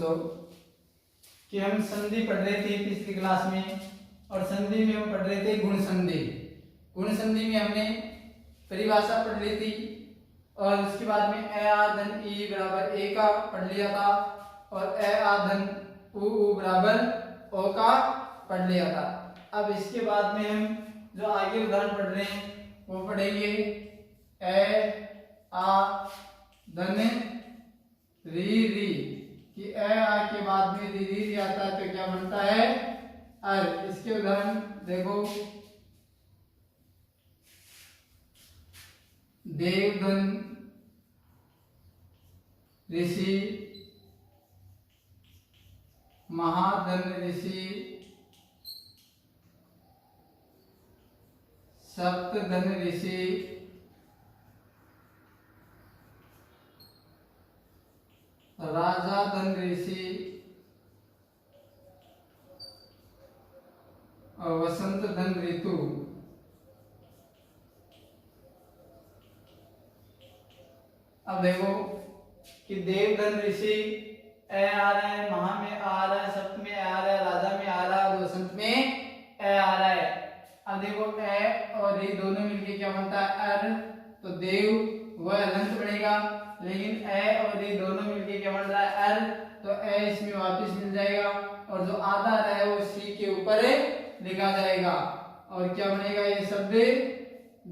समझो कि हम संधि पढ़ रहे थे पिछली क्लास में, और संधि में हम पढ़ रहे थे गुण संधि। गुण संधि में हमने परिभाषा पढ़ ली थी, और उसके बाद में ए आ धन ई बराबर ए का पढ़ लिया था, और ए आ धन उ बराबर ओ का पढ़ लिया था। अब इसके बाद में हम जो आगे उदाहरण पढ़ रहे हैं वो पढ़ेंगे ए आ धन री री, कि ए आ के बाद में री री आता है तो क्या बनता है अर। इसके उदाहरण देखो, देवधन ऋषि, महाधन ऋषि, सप्तधन ऋषि, राजा धन ऋषि और वसंत धन ऋतु। अब देखो कि देवधन ऋषि ए आ रहा है, महा में आ रहा है, सप्त में आ रहा है, राजा में आ रहा है और वसंत में ए आ रहा है। अब देखो ए और ये दोनों मिलके क्या बनता है अर, तो देव वह हलंत बनेगा, लेकिन ए और ये दोनों मिलके क्या बन रहा है अर, तो ए इसमें वापस मिल जाएगा, और जो आधा रहा है वो सी के ऊपर लिखा जाएगा, और क्या बनेगा ये शब्द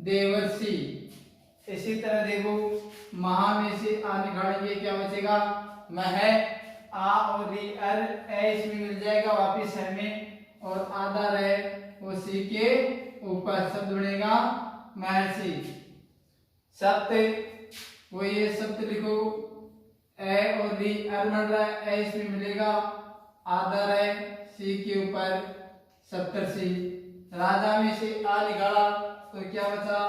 देवर्षि। इसी तरह देखो महा में से आ निकालेंगे क्या बचेगा मह, आ और री अर, ए इसमें मिल जाएगा वापिस है में, और आधा रहे वो सी के ऊपर शब्द बनेगा महर्षि। सप्त वो ये शब्द लिखो, ए और री अर बन रहा है, ए इसमें मिलेगा, आधा रहे सी के ऊपर सप्तर्षि। राजा में से आ निकाला तो क्या बचा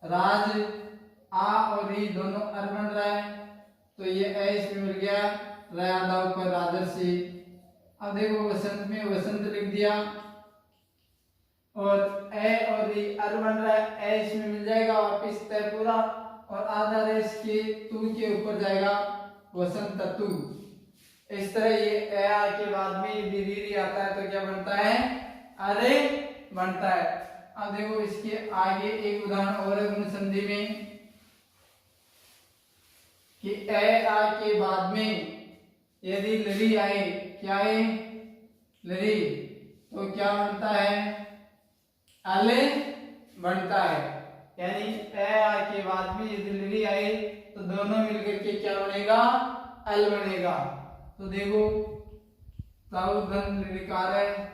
राज, आ और री दोनों अर बन रहा है, तो ये ए इसमें मिल गया, आधा ऊपर राजर्षि। अब देखो वसंत में वसंत लिख दिया, और ए और री अर बन रहा है, ए इसमें मिल जाएगा वापिस तय पूरा, और आधा रेस के तू के ऊपर जाएगा वसंत तु। इस तरह ये ए आ के बाद में री री आता है तो क्या बनता है अरे बनता है। अब देखो इसके आगे एक उदाहरण और है गुण संधि में, कि ए आ के बाद में यदि लरी आए, क्या आए लरी, तो क्या बनता है अल बनता है। यानी ए आ के बाद में यदि लरी आए तो दोनों मिलकर के क्या बनेगा अल बनेगा। तो देखो तव धन लिकार है,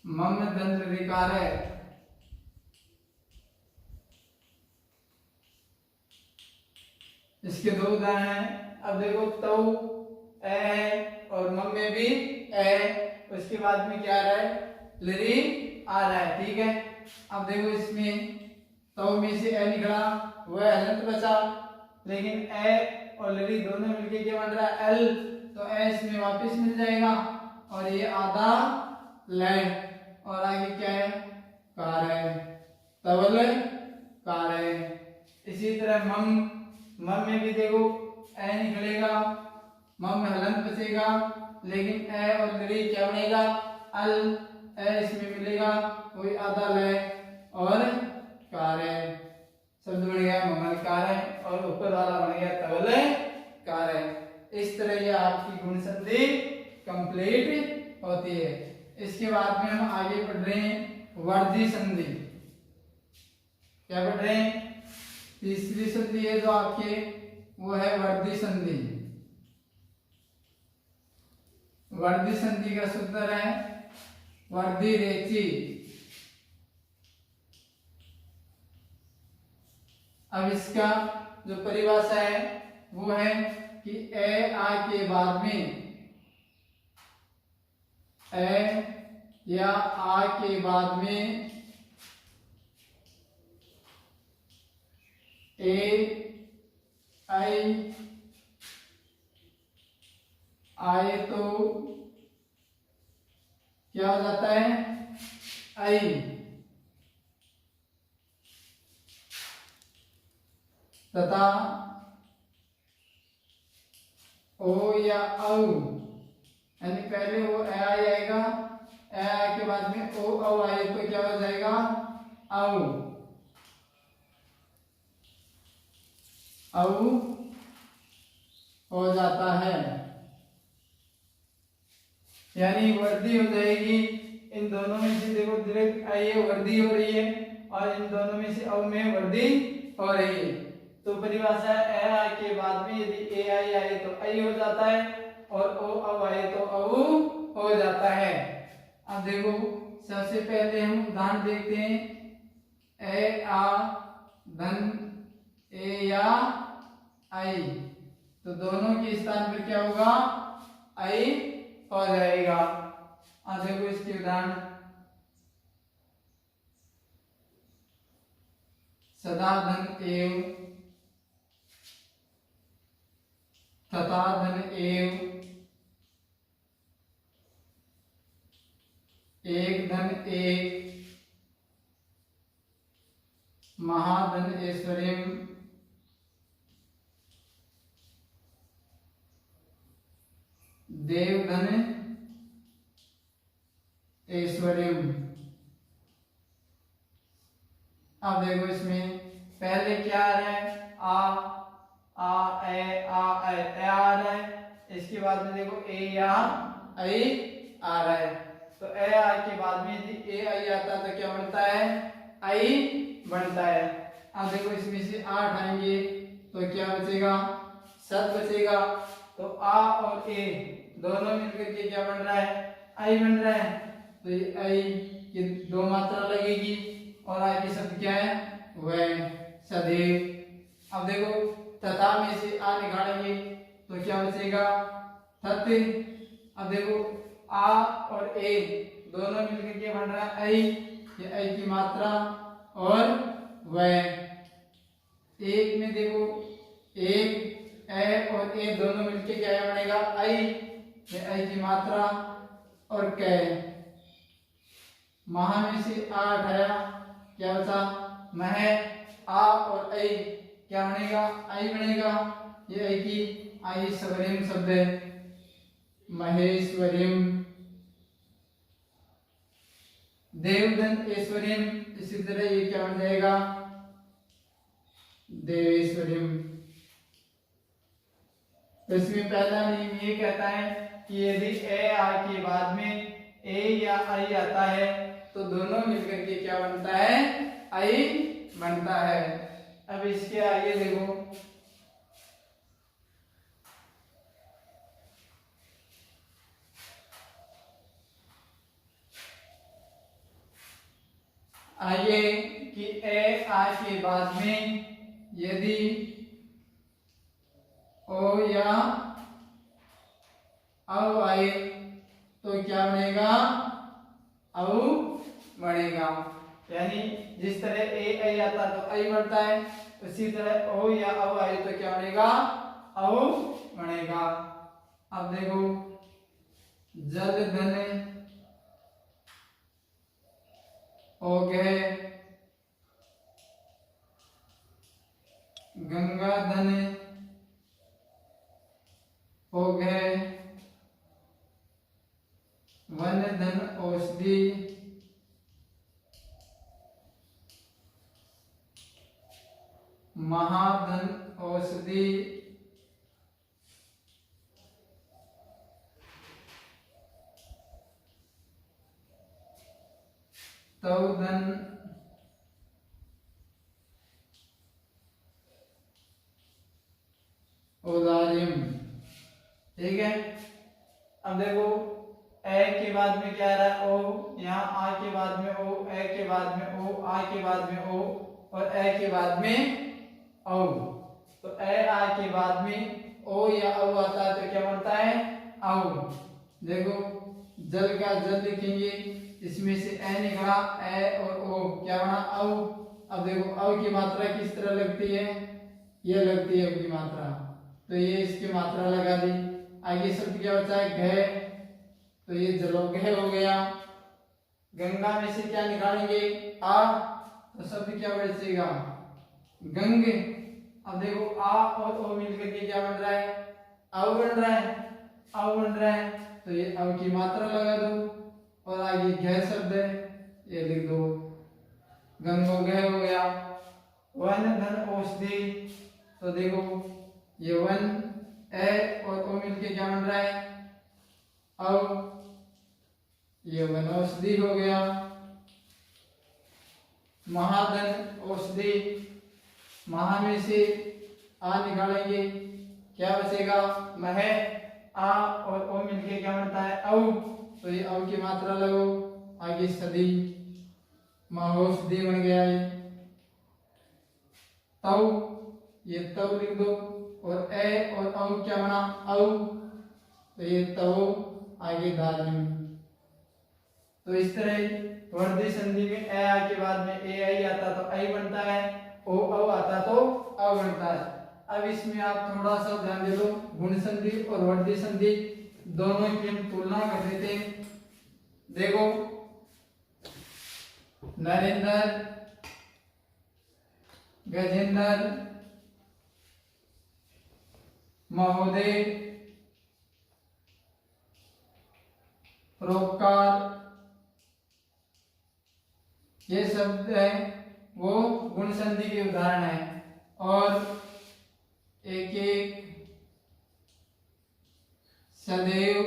मम धन लिकार है, इसके दो उदाहरण हैं। अब देखो तव ए है और मम में भी ए, उसके बाद में क्या आ रहा है लरी आ रहा है, ठीक है। अब देखो इसमें तव में से ए निकला, वह हलंत बचा, लेकिन ए और लरी दोनों मिलके क्या बन रहा है एल, तो ए इसमें वापस मिल जाएगा, और ये आधा ले, और आगे क्या है कार है, तवल कार है। इसी तरह मम, मम में भी देखो ए निकलेगा, मम में हलंत बचेगा, लेकिन ए और लरी क्या बनेगा अल, ए इसमें मिलेगा वही आधा ले और कार है, शब्द बन गया ममल कार है, और ऊपर वाला बन गया तवल कार है। इस तरह ये आपकी गुण संधि कंप्लीट होती है। इसके बाद में हम आगे पढ़ रहे हैं वर्धी संधि। क्या पढ़ रहे हैं तीसरी संधि है जो आपके वो है वर्धी संधि। वर्धी संधि का सूत्र है वर्धी रेची। अब इसका जो परिभाषा है वो है कि ए आ के बाद में ए या आ के बाद में ए आई आए तो क्या हो जाता है आई, तथा ओ या औ, यानी पहले वो ए आएगा, ए के बाद में ओ औ आए तो क्या हो जाएगा औ, औ हो जाता है, यानी वर्दी हो जाएगी। इन दोनों में से देखो डायरेक्ट ये वर्दी हो रही है और इन दोनों में से औ में वर्दी हो रही है। तो परिभाषा ए आई के बाद में यदि ए आई आए तो आई हो जाता है और ओ औ आए तो औ हो जाता है। अब देखो सबसे पहले हम उदाहरण देखते हैं। ए आ धन ए या आई, तो दोनों के स्थान पर क्या होगा आई हो जाएगा। अब देखो इसके उदाहरण। सदा धन एव, तथा धन एव, एक धन एक, महाधन ऐश्वर्यम, देवधन ऐश्वर्यम। अब देखो इसमें पहले क्या आ रहा है आ ए आ रहा है, इसके बाद में देखो ए या आई आ रहा है। तो ए आई के बाद में यदि ए आई आता है तो क्या बनता है आई बनता है। अब देखो इसमें से 8 आएंगे तो क्या बचेगा 7 बचेगा। तो आ और ए दोनों मिलकर के क्या बन रहा है आई बन रहा है। तो ये आई की 2 मात्रा लगेगी और आई के शब्द क्या है वह सदैव। अब देखो तथा में से आ निकालेंगे तो क्या बचेगा तत्। अब देखो आ और ए दोनों मिलकर के बन रहा है आई, ये आई की मात्रा और वह। एक में देखो एक ए और ए दोनों मिलकर क्या बनेगा आई, ये आई की मात्रा और कै। महा में से 8 आया क्या बचा मह, आ और आई क्या बनेगा आई बनेगा, ये आई की आई स्वरिम शब्द है महेश्वरिम। देवधन ऐश्वर्यम, इसी तरह ये क्या बन जाएगा देवेश्वरिम। तो इसमें पहला नियम ये कहता है कि यदि ए आ के बाद में ए या आई आता है तो दोनों मिलकर के क्या बनता है आई बनता है। अब इसके आगे देखो आगे कि ए आ के बाद में यदि ओ या औ आए तो क्या बनेगा औ बनेगा। यानी जिस तरह ए आई आता तो आई बनता है, उसी तरह ओ या औ आए तो क्या बनेगा औ बनेगा। अब देखो जल धन हो गए, गंगा धन हो गए, वन धन औषधि, महाधन औषधि, तौधन औदार्यम। ठीक है। अब देखो ए के बाद में क्या आ रहा है ओ, यहाँ आ के बाद में ओ, ए के बाद में ओ, आ के बाद में ओ और ए के बाद में औ। तो ए आ के बाद में ओ या औ आता है तो क्या बनता है औ। देखो जल का जल लिखेंगे, इसमें से ए निकला ए और ओ क्या बना औ। अब देखो औ की मात्रा किस तरह लगती है ये लगती है औ की मात्रा, तो ये इसकी मात्रा लगा दी। आगे शब्द क्या बचा है घय, तो ये जलोघय हो गया। गंगा में से क्या निकालेंगे आ, तो शब्द क्या बचेगा गंग। अब देखो आ और ओ मिलकर के क्या बन रहा है अव बन रहा है, अव बन रहा है, तो ये अव की मात्रा लगा दो और आगे घ शब्द है ये लिख दो, गंगो गह हो गया। वन धन औषधि, तो देखो ये वन ए और ओ मिलके क्या बन रहा है अव, ये वन औषधि हो गया। महाधन औषधि, महा में से आ निकालेंगे क्या बचेगा मह, आ और ओ मिलके क्या बनता है औ, तो ये औ की मात्रा लगो, आगे सदी महौषधि बन गया ये। तव, ये तव लिख दो और ए और औ क्या बना औ, तो ये तव आगे दार्मिन। तो इस तरह वर्धी संधि में ए आ के बाद में ए आई आता तो आई बनता है, ओ औ आता तो अ बनता है। अब इसमें आप थोड़ा सा ध्यान दे दो, गुण संधि और वर्धी संधि दोनों की हम तुलना कर देते हैं। देखो नरेंद्र, गजेंद्र, महोदय, परोपकार, ये शब्द है वो गुण संधि के उदाहरण है। और एक एक, सदैव,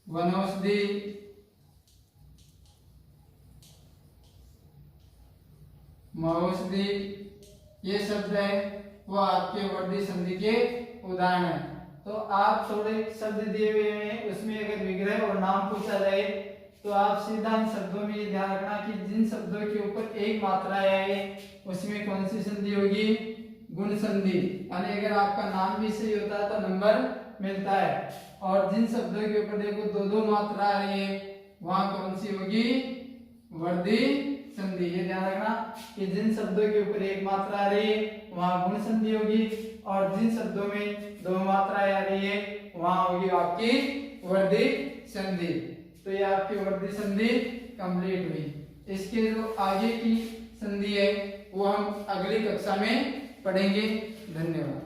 वनौषधि, महौषधि, ये शब्द है वो आपके वर्धी संधि के उदाहरण है। तो आप थोड़े शब्द दिए हुए हैं, उसमें अगर विग्रह और नाम पूछा जाए तो आप सीधा इन शब्दों में ये ध्यान रखना कि जिन शब्दों के ऊपर एक मात्रा है उसमें कौन सी संधि होगी गुण संधि, यानी अगर आपका नाम भी सही होता है तो नंबर मिलता है। और जिन शब्दों के ऊपर देखो दो दो मात्रा आ रही है वहां कौन सी होगी वर्धी संधि। ये ध्यान रखना कि जिन शब्दों के ऊपर एक मात्रा आ रही है वहां गुण संधि होगी और जिन शब्दों में दो मात्राएं आ रही है वहां होगी आपकी वर्धी संधि। तो ये आपकी वर्धी संधि कंप्लीट हुई। इसके जो आगे की संधि है वो हम अगली कक्षा में पढ़ेंगे। धन्यवाद।